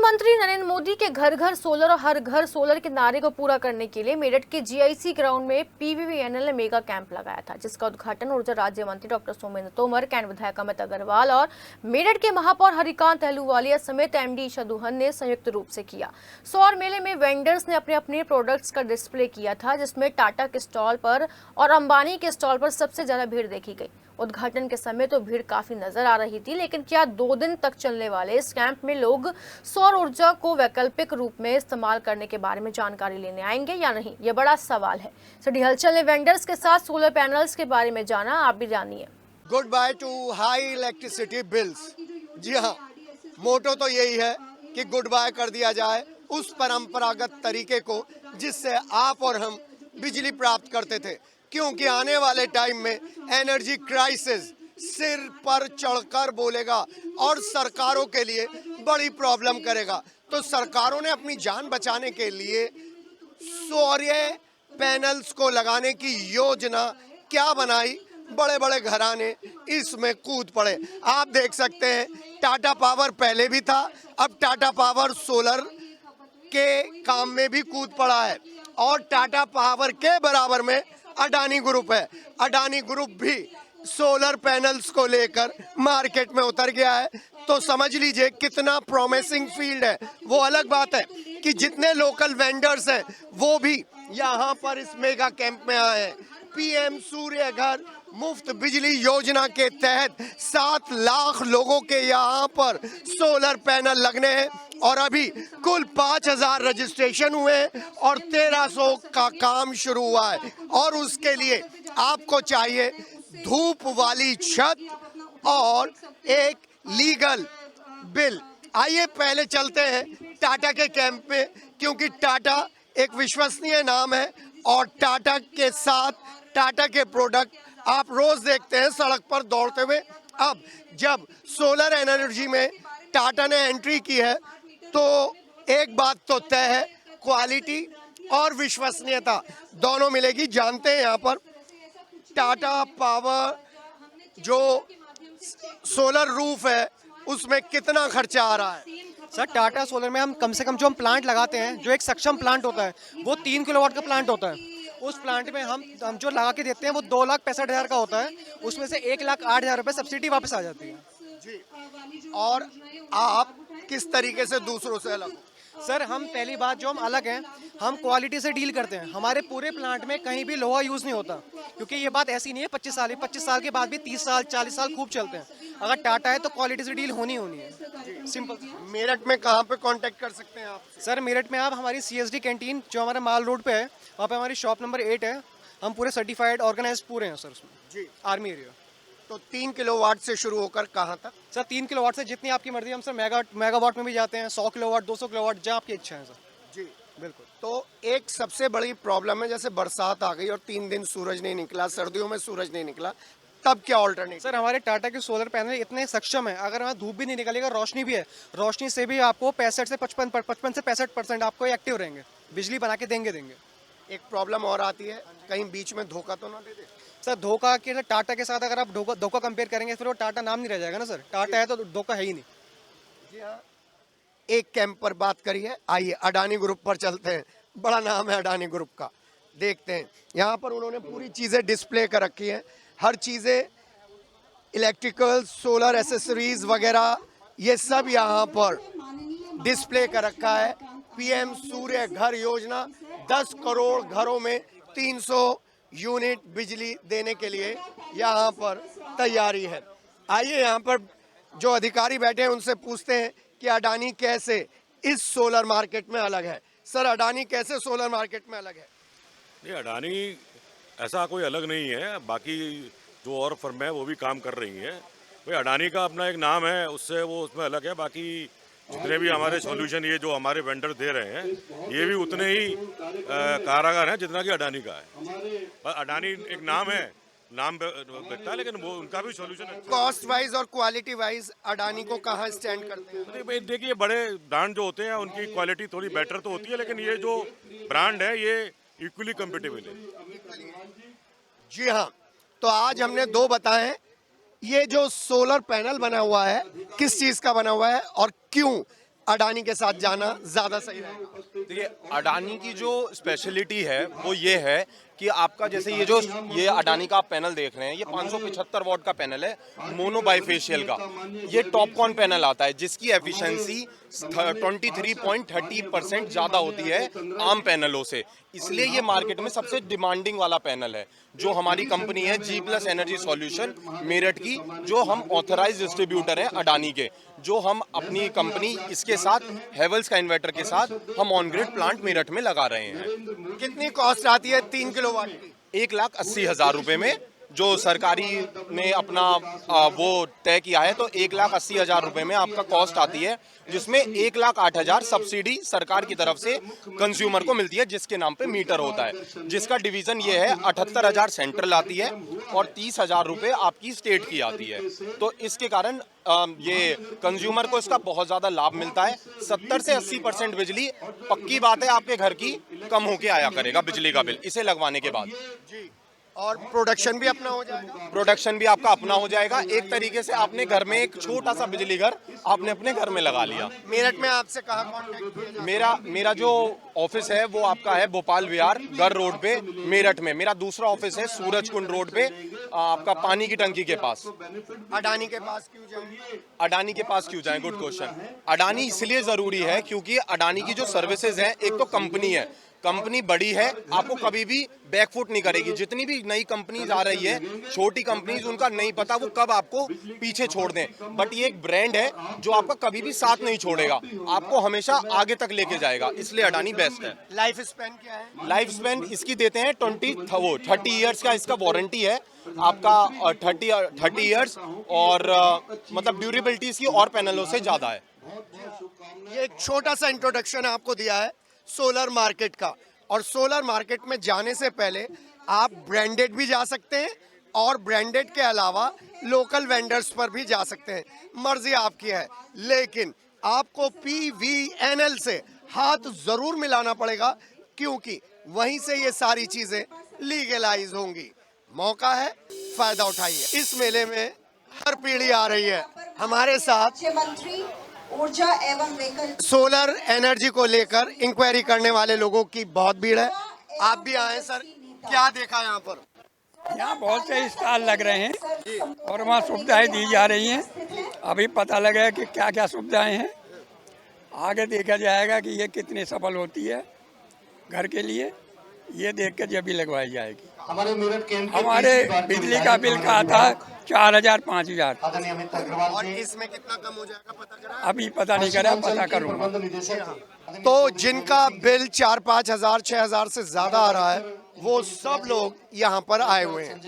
प्रधानमंत्री नरेंद्र मोदी के घर घर सोलर और हर घर सोलर के नारे को पूरा करने के लिए मेरठ के जीआईसी ग्राउंड में पीवीवीएनएल ने मेगा कैंप लगाया था, जिसका उद्घाटन ऊर्जा राज्य मंत्री डॉक्टर सोमेंद्र तोमर, कैंट विधायक अमित अग्रवाल और मेरठ के महापौर हरिकांत अहलूवालिया समेत एमडी ईशा दुहन ने संयुक्त रूप से किया। सौर मेले में वेंडर्स ने अपने अपने प्रोडक्ट्स का डिस्प्ले किया था, जिसमें टाटा के स्टॉल पर और अंबानी के स्टॉल पर सबसे ज्यादा भीड़ देखी गई। उद्घाटन के समय तो भीड़ काफी नजर आ रही थी, लेकिन क्या 2 दिन तक चलने वाले इस कैंप में लोग सौर ऊर्जा को वैकल्पिक रूप में इस्तेमाल करने के बारे में जानकारी लेने आएंगे या नहीं, ये बड़ा सवाल है। सिटी हलचल ने वेंडर्स के साथ सोलर पैनल्स के बारे में जाना, आप भी जानिए। Good bye to high electricity bills. जी हाँ, मोटो तो यही है कि गुड बाय कर दिया जाए उस परंपरागत तरीके को जिससे आप और हम बिजली प्राप्त करते थे, क्योंकि आने वाले टाइम में एनर्जी क्राइसिस सिर पर चढ़कर बोलेगा और सरकारों के लिए बड़ी प्रॉब्लम करेगा। तो सरकारों ने अपनी जान बचाने के लिए सौर पैनल्स को लगाने की योजना क्या बनाई, बड़े बड़े घराने इसमें कूद पड़े। आप देख सकते हैं टाटा पावर पहले भी था, अब टाटा पावर सोलर के काम में भी कूद पड़ा है और टाटा पावर के बराबर में अडानी ग्रुप है। अडानी ग्रुप भी सोलर पैनल्स को लेकर मार्केट में उतर गया है। तो समझ लीजिए कितना प्रॉमिसिंग फील्ड है। वो अलग बात है कि जितने लोकल वेंडर्स हैं वो भी यहाँ पर इस मेगा कैंप में आए हैं। पीएम सूर्य घर मुफ्त बिजली योजना के तहत 7 लाख लोगों के यहाँ पर सोलर पैनल लगने हैं और अभी कुल 5000 रजिस्ट्रेशन हुए हैं और 1300 का काम शुरू हुआ है। और उसके लिए आपको चाहिए धूप वाली छत और एक लीगल बिल। आइए पहले चलते हैं टाटा के कैंप में, क्योंकि टाटा एक विश्वसनीय नाम है और टाटा के साथ टाटा के प्रोडक्ट आप रोज देखते हैं सड़क पर दौड़ते हुए। अब जब सोलर एनर्जी में टाटा ने एंट्री की है तो एक बात तो तय है, क्वालिटी और विश्वसनीयता दोनों मिलेगी। जानते हैं यहाँ पर टाटा पावर जो सोलर रूफ है उसमें कितना खर्चा आ रहा है। सर टाटा सोलर में हम कम से कम जो हम प्लांट लगाते हैं, जो एक सक्षम प्लांट होता है वो 3 किलोवाट का प्लांट होता है। उस प्लांट में हम जो लगा के देते हैं वो 2,65,000 का होता है। उसमें से 1,08,000 रुपए सब्सिडी वापस आ जाती है जी। और आप किस तरीके से दूसरों से अलग हो? सर हम पहली बात जो हम अलग हैं, हम क्वालिटी से डील करते हैं। हमारे पूरे प्लांट में कहीं भी लोहा यूज़ नहीं होता, क्योंकि ये बात ऐसी नहीं है 25 साल के बाद भी 30 साल 40 साल खूब चलते हैं। अगर टाटा है तो क्वालिटी से डील होनी है, सिंपल। मेरठ में कहाँ पे कांटेक्ट कर सकते हैं आप? सर मेरठ में आप हमारी CSD कैंटीन जो हमारे माल रोड पे है, वहाँ पे हमारी शॉप नंबर 8 है। हम पूरे सर्टिफाइड ऑर्गेनाइज पूरे हैं सर उसमें जी, आर्मी एरिया। तो 3 किलोवाट से शुरू होकर कहाँ तक? सर 3 किलोवाट से जितनी आपकी मर्जी। हम सर मेगावाट में भी जाते हैं, 100 किलोवाट 200 किलोवाट, जहाँ आपकी इच्छा है सर। जी बिल्कुल। तो एक सबसे बड़ी प्रॉब्लम है, जैसे बरसात आ गई और 3 दिन सूरज नहीं निकला, सर्दियों में सूरज नहीं निकला, तब क्या ऑल्टरनेटिव? सर हमारे टाटा के सोलर पैनल इतने सक्षम है, अगर वहाँ धूप भी नहीं निकलेगा, रोशनी भी है, रोशनी से भी आपको 55 से 65% आपको एक्टिव रहेंगे, बिजली बना के देंगे। एक प्रॉब्लम और आती है, कहीं बीच में धोखा तो ना दे दे? सर धोखा के टाटा के साथ अगर आप धोखा कंपेयर करेंगे फिर वो टाटा नाम नहीं रह जाएगा ना सर। टाटा है तो धोखा है ही नहीं। जी हाँ, एक कैंप पर बात करिए। आइए अडानी ग्रुप पर चलते हैं, बड़ा नाम है अडानी ग्रुप का। देखते हैं यहाँ पर उन्होंने पूरी चीज़ें डिस्प्ले कर रखी हैं, हर चीज़ें इलेक्ट्रिकल सोलर एसेसरीज वगैरह ये सब यहाँ पर डिस्प्ले कर रखा है। पीएम सूर्य घर योजना 10 करोड़ घरों में 300 यूनिट बिजली देने के लिए यहाँ पर तैयारी है। आइए यहाँ पर जो अधिकारी बैठे हैं उनसे पूछते हैं कि अडानी कैसे इस सोलर मार्केट में अलग है। सर अडानी कैसे सोलर मार्केट में अलग है? ये अडानी ऐसा कोई अलग नहीं है, बाकी जो और फर्म है वो भी काम कर रही हैं। भाई अडानी का अपना एक नाम है, उससे वो उसमें अलग है। बाकी जितने भी हमारे सॉल्यूशन ये जो हमारे वेंडर दे रहे हैं ये भी उतने ही कारागार हैं जितना कि अडानी का है। पर अडानी एक नाम है, नाम बिकता है, लेकिन वो उनका भी सॉल्यूशन है। कॉस्ट वाइज और क्वालिटी वाइज अडानी को कहाँ स्टैंड करते हैं? देखिए बड़े ब्रांड जो होते हैं उनकी क्वालिटी थोड़ी बेटर तो होती है, लेकिन ये जो ब्रांड है ये इक्वली कम्पिटेबल है। जी हाँ, तो आज हमने 2 बताए। ये जो सोलर पैनल बना हुआ है किस चीज का बना हुआ है और क्यों अडानी के साथ जाना ज्यादा सही रहेगा? देखिए, अडानी की जो स्पेशलिटी है वो ये है कि आपका जैसे ये अडानी का आप पैनल देख रहे हैं, ये 575 वॉट का पैनल है मोनो बाइफेशियल का। ये टॉपकॉन पैनल आता है जिसकी एफिशिएंसी 23.30% ज़्यादा होती है आम पैनलों से, इसलिए ये मार्केट में सबसे डिमांडिंग वाला पैनल है। जो हमारी कंपनी है G+ एनर्जी सॉल्यूशन मेरठ की, जो हम ऑथराइज डिस्ट्रीब्यूटर हैं अडानी के, जो हम अपनी कंपनी इसके साथ हेवल्स का इन्वर्टर के साथ हम ऑन ग्रिड प्लांट मेरठ में लगा रहे हैं। कितनी कॉस्ट आती है 3 किलोवाट की? 1,80,000 रुपए में जो सरकारी ने अपना वो तय किया है, तो 1,80,000 रुपए में आपका कॉस्ट आती है, जिसमें 1,08,000 सब्सिडी सरकार की तरफ से कंज्यूमर को मिलती है, जिसके नाम पे मीटर होता है, जिसका डिवीजन ये है 78,000 सेंट्रल आती है और 30,000 रुपए आपकी स्टेट की आती है। तो इसके कारण ये कंज्यूमर को इसका बहुत ज्यादा लाभ मिलता है। 70 से 80% बिजली पक्की बात है आपके घर की कम होके आया करेगा बिजली का बिल इसे लगवाने के बाद। जी, और प्रोडक्शन भी अपना हो जाएगा? प्रोडक्शन भी आपका अपना हो जाएगा। एक तरीके से आपने घर में एक छोटा सा बिजली घर आपने अपने घर में लगा लिया। मेरठ में आपसे कहाँ कांटेक्ट किया जाए? मेरा जो ऑफिस है वो आपका है भोपाल विहार गर रोड पे मेरठ में। मेरा दूसरा ऑफिस है सूरज कुंड रोड पे आपका पानी की टंकी के पास। अडानी के पास क्यों जाएंगे? अडानी के पास क्यों जाएं? Good question. अडानी इसलिए जरूरी है क्योंकि अडानी की जो सर्विसेज हैं, एक तो कंपनी है, कंपनी बड़ी है, आपको कभी भी बैकफुट नहीं करेगी। जितनी भी नई कंपनीज आ रही है, छोटी कंपनीज, उनका नहीं पता वो कब आपको पीछे छोड़ दें, बट ये एक ब्रांड है जो आपका कभी भी साथ नहीं छोड़ेगा, आपको हमेशा आगे तक लेके जाएगा, इसलिए अडानी बेस्ट है। लाइफ स्पैन क्या है? लाइफ स्पैन इसकी देते हैं 30 ईयर्स का इसका वारंटी है आपका, 30 ईयर्स, और मतलब ड्यूरेबिलिटी इसकी और पैनलों से ज्यादा है। ये एक छोटा सा इंट्रोडक्शन आपको दिया है सोलर मार्केट का, और सोलर मार्केट में जाने से पहले आप ब्रांडेड भी जा सकते हैं और ब्रांडेड के अलावा लोकल वेंडर्स पर भी जा सकते हैं, मर्जी आपकी है, लेकिन आपको PVNL से हाथ जरूर मिलाना पड़ेगा क्योंकि वहीं से ये सारी चीजें लीगलाइज होंगी। मौका है, फायदा उठाइए। इस मेले में हर पीढ़ी आ रही है। हमारे साथ मंत्री ऊर्जा एवं वैकल्पिक सोलर एनर्जी को लेकर इंक्वायरी करने वाले लोगों की बहुत भीड़ है। आप भी आए सर, क्या देखा यहाँ पर? यहाँ बहुत से स्टॉल लग रहे हैं और वहाँ सुविधाएं दी जा रही हैं। अभी पता लगा कि क्या क्या सुविधाएं हैं, आगे देखा जाएगा कि ये कितनी सफल होती है घर के लिए, ये देख कर जब भी लगवाई जाएगी। हमारे बिजली का बिल का था 4,000 5,000। और इसमें कितना कम हो जाएगा पता करा? अभी पता नहीं करा, पता करूँगा। तो जिनका बिल 4-5 हजार 6 हजार से ज्यादा आ रहा है, वो सब लोग यहाँ पर आए हुए हैं।